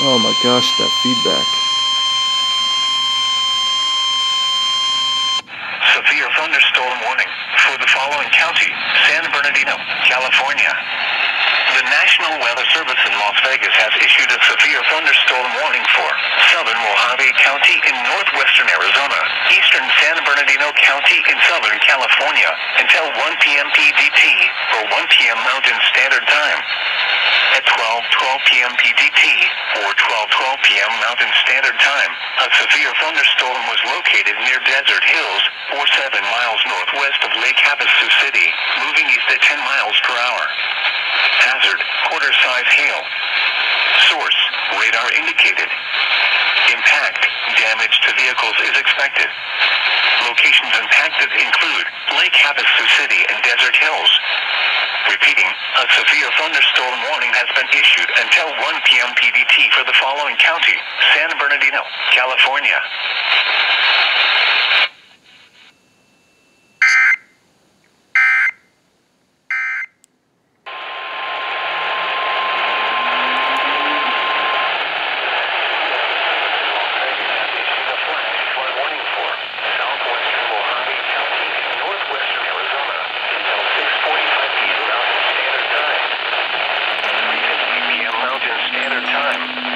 Oh my gosh, that feedback. Severe thunderstorm warning for the following county: San Bernardino, California. The National Weather Service in Las Vegas has issued a severe thunderstorm warning for southern Mojave County in northwestern Arizona, eastern San Bernardino County in southern California, until 1 p.m. PDT, or 1 p.m. Mountain Standard Time. At 12:12 p.m. PDT, or 12:12 p.m. Mountain Standard Time, a severe thunderstorm was located near Desert Hills, 7 miles northwest of Lake Havasu City, moving east at 10 miles per hour. Hazard: quarter-size hail. Source: radar indicated. Impact: damage to vehicles is expected. Locations impacted include Lake Havasu City and Desert Hills. Repeating, a severe thunderstorm warning has been issued until 1 p.m. PDT for the following county: San Bernardino, California.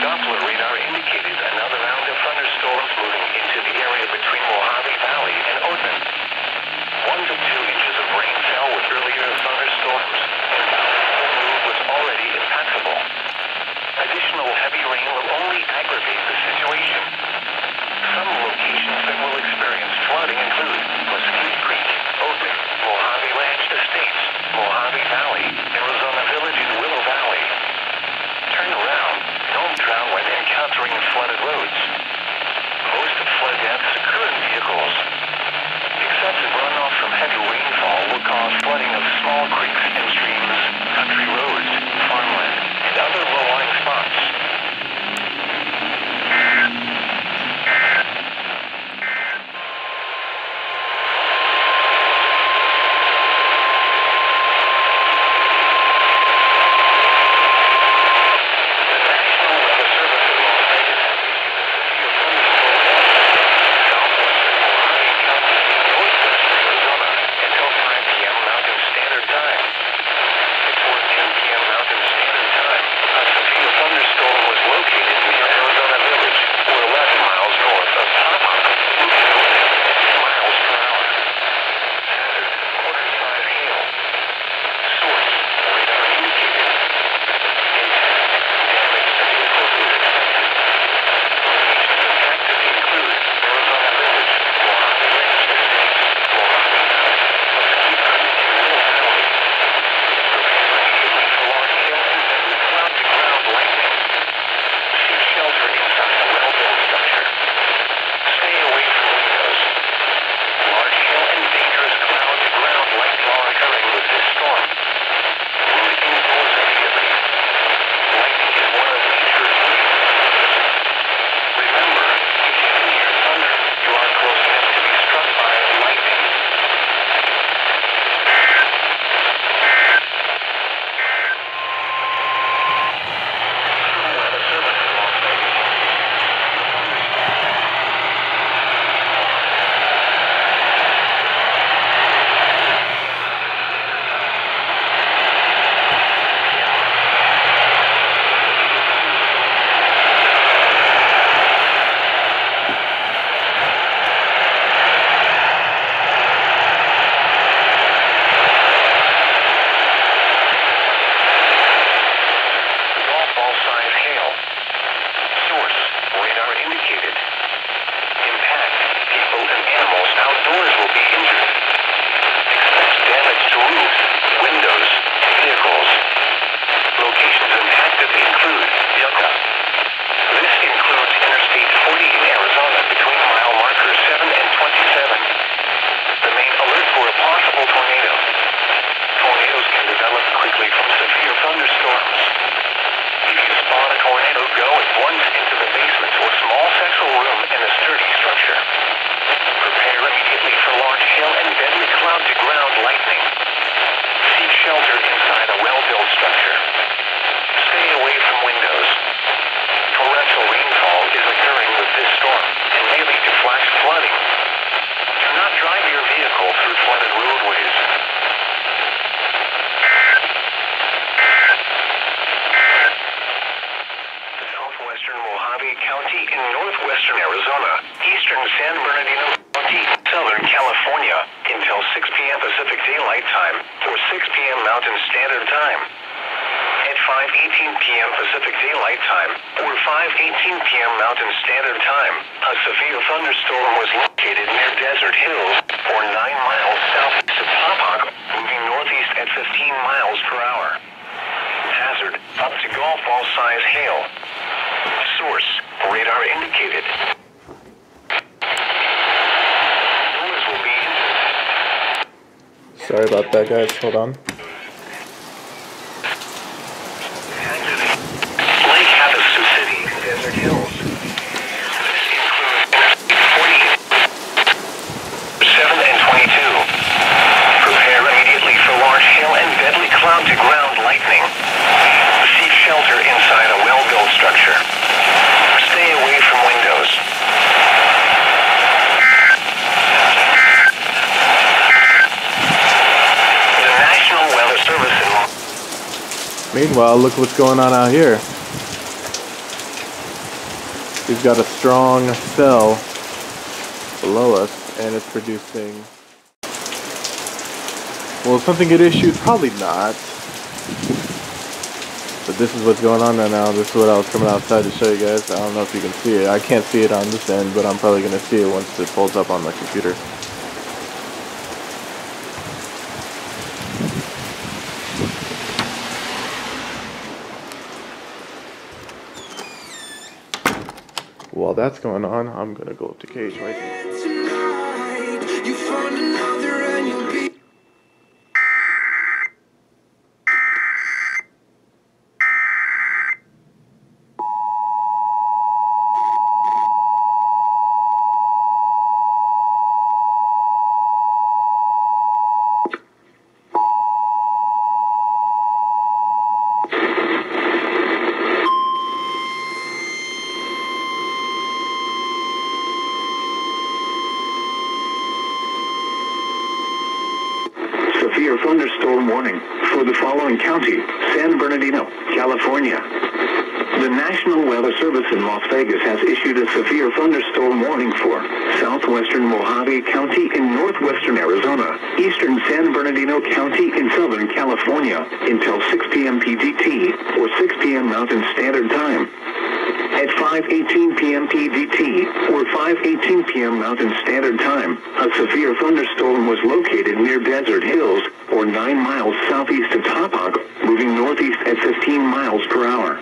Doppler radar indicated another round of thunderstorms moving into the area between Mojave Valley and Oatman. 1 to 2 inches of rain fell with earlier thunderstorms, and the move was already impassable. Additional heavy rain will only aggravate the situation. Some locations that will experience flooding include Mesquite Creek, Oatman, Mojave Ranch Estates, Mojave Valley, Arizona Village, and Willow Valley. Turn around. Don't drown when encountering flooded roads. Most flood deaths occur in vehicles. Excessive runoff from heavy rainfall will cause flooding of small creeks and streams, country roads, farmland, and other low-lying spots. shelter inside a well-built structure. Stay away from windows. For northwestern Arizona, eastern San Bernardino County, southern California, until 6 p.m. Pacific Daylight Time, or 6 p.m. Mountain Standard Time. At 5:18 p.m. Pacific Daylight Time, or 5:18 p.m. Mountain Standard Time, a severe thunderstorm was located near Desert Hills, or 9 miles southeast of Tapak, moving northeast at 15 miles per hour. Hazard, up to golf ball size hail. Source, radar indicated. Doors will be... Sorry about that, guys. Hold on. Lake Havasu City, Desert Hills. This includes 7 and 22. Prepare immediately for large hail and deadly cloud-to-ground lightning. Seek shelter inside a well-built structure. Stay away from windows. The National Weather Service in Meanwhile, look what's going on out here. We've got a strong cell below us, and it's producing... Will something get issued? Probably not. But this is what's going on right now. This is what I was coming outside to show you guys. I don't know if you can see it. I can't see it on this end, but I'm probably going to see it once it pulls up on my computer. While that's going on, I'm going to go up to Cage right here. Tonight, you find another and you'll be severe thunderstorm warning for the following county: San Bernardino, California. The National Weather Service in Las Vegas has issued a severe thunderstorm warning for southwestern Mojave County in northwestern Arizona, eastern San Bernardino County in southern California, until 6 p.m. PDT, or 6 p.m. Mountain Standard Time. At 5:18 p.m. PDT, or 5:18 p.m. Mountain Standard Time, a severe thunderstorm was located near Desert Hills, or 9 miles southeast of Tapak, moving northeast at 15 miles per hour.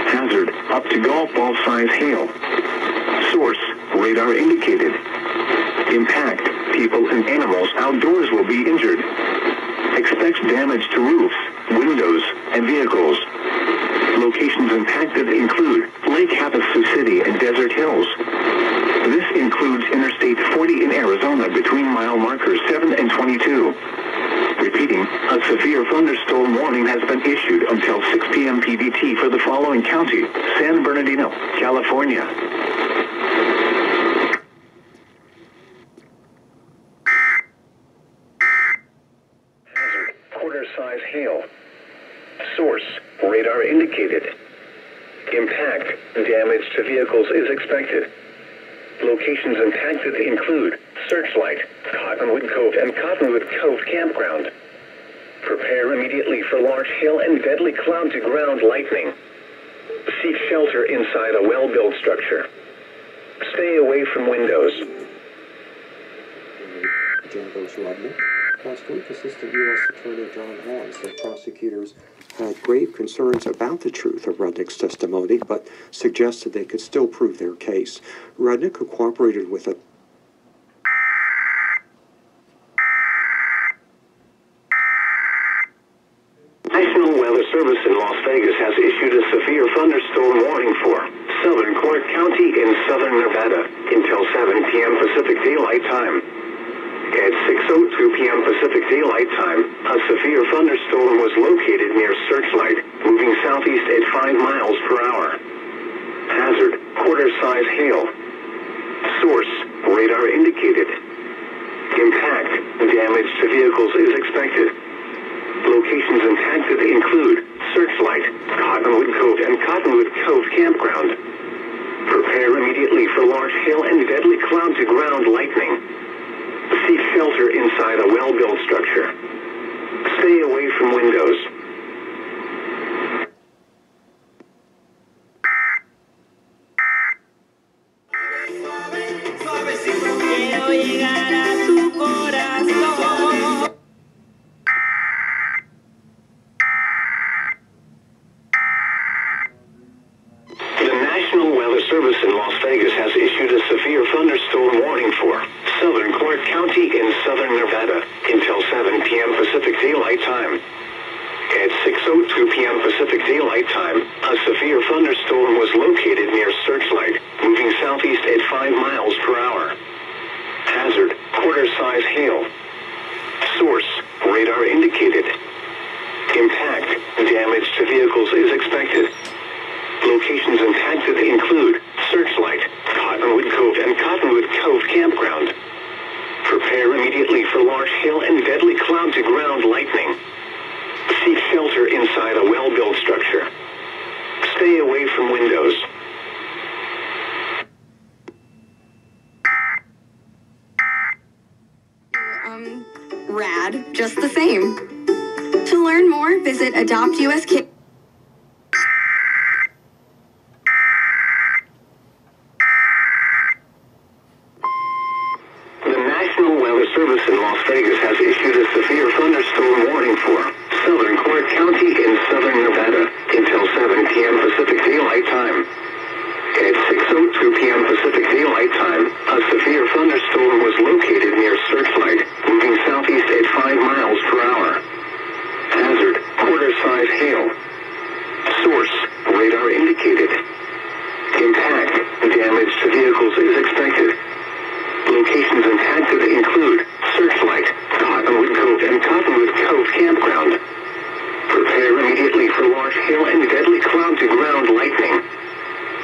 Hazard, up to golf ball size hail. Source, radar indicated. Impact, people and animals outdoors will be injured. Expect damage to roofs, windows, and vehicles. Locations impacted include Lake Havasu City and Desert Hills. This includes Interstate 40 in Arizona between mile markers 7 and 22. Repeating, a severe thunderstorm warning has been issued until 6 p.m. PDT for the following county: San Bernardino, California. Hazard, quarter-size hail. Source, radar indicated. Impact, damage to vehicles is expected. Locations impacted include Searchlight, Cottonwood Cove, and Cottonwood Cove Campground. Prepare immediately for large hail and deadly cloud-to-ground lightning. Seek shelter inside a well-built structure. Stay away from windows. John Rudnick. Last week, Assistant U.S. Attorney John Horn said prosecutors had grave concerns about the truth of Rudnick's testimony, but suggested they could still prove their case. Rudnick, who cooperated with a National Weather Service in Las Vegas has issued a severe thunderstorm warning for southern Clark County in southern Nevada until 7 p.m. Pacific Daylight Time. At 6:02 p.m. Pacific Daylight Time, a severe thunderstorm was located near Searchlight, moving southeast at 5 miles per hour. Hazard, quarter-size hail. Source, radar indicated. Impact, damage to vehicles is expected. Locations impacted include Searchlight, Cottonwood Cove, and Cottonwood Cove Campground. Prepare immediately immediately for large hail and deadly cloud-to-ground lightning. Seek shelter inside a well-built structure. Stay away from windows. Quiero llegar a tu corazón. The National Weather Service in Las Vegas has issued a severe thunderstorm warning for southern Clark County in southern Nevada until 7 p.m. Pacific Daylight Time. At 6:02 p.m. Pacific Daylight Time, a severe thunderstorm was located near Searchlight, moving southeast at 5 miles per hour. Hazard, quarter-size hail. Source, radar indicated. Impact, damage to vehicles is expected. Locations impacted include Searchlight, Cottonwood Cove, and Cottonwood Cove Campground. Prepare immediately for large hail and deadly cloud-to-ground lightning. Seek shelter inside a well-built structure. Stay away from windows. Rad, just the same. To learn more, visit AdoptUSK. The National Weather Service in Las Vegas has issued a severe thunderstorm warning for southern Clark County in southern Nevada until 7 p.m. Pacific Daylight Time. At 6:02 p.m. Pacific Daylight Time, a severe thunderstorm was located near Searchlight, moving southeast at 5 miles per hour. Hazard, quarter-size hail. Source, radar indicated. Impact, damage to vehicles is expected. Locations impacted include Searchlight, Cottonwood Cove, and Cottonwood Cove Campground. Prepare immediately for large hail and deadly cloud-to-ground lightning.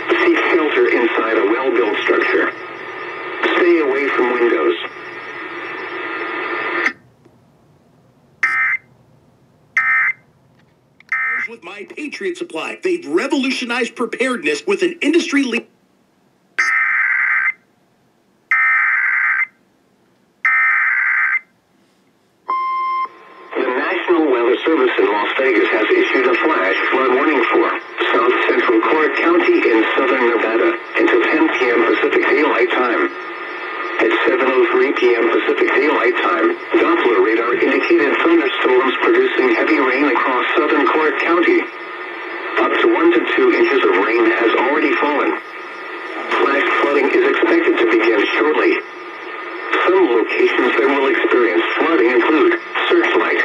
Seek shelter inside a well-built structure. Stay away from windows. With My Patriot Supply, they've revolutionized preparedness with an industry-leading. The National Weather Service in Las Vegas has issued a flash flood warning for south central Clark County in southern Nevada until 10 p.m. Pacific Daylight Time. At 7:03 p.m. Pacific Daylight Time, Doppler radar indicated thunderstorms producing heavy rain across southern Clark County. Up to 1 to 2 inches of rain has already fallen. Flash flooding is expected to begin shortly. Some locations that will experience flooding include Searchlight,